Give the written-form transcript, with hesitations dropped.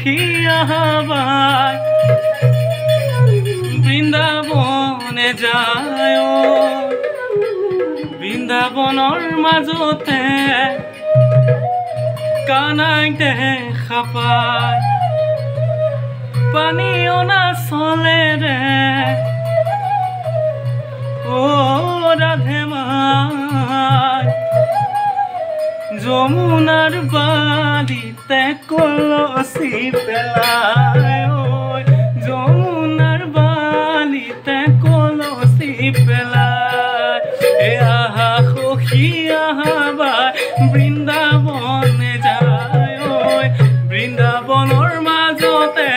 সখী আহাবাই বৃন্দাবনে যায় বৃন্দাবনৰ মাজতে কানাই দেখা পায় পানী অনা চলে ৰে ও ৰাধে মাই যমুনাৰ বালিতে কলসি পেলায় যমুনাৰ বালিতে কলসি পেলায় এ আহা সখী আহাবাই বৃন্দাবনে যায় বৃন্দাবনৰ মাজতে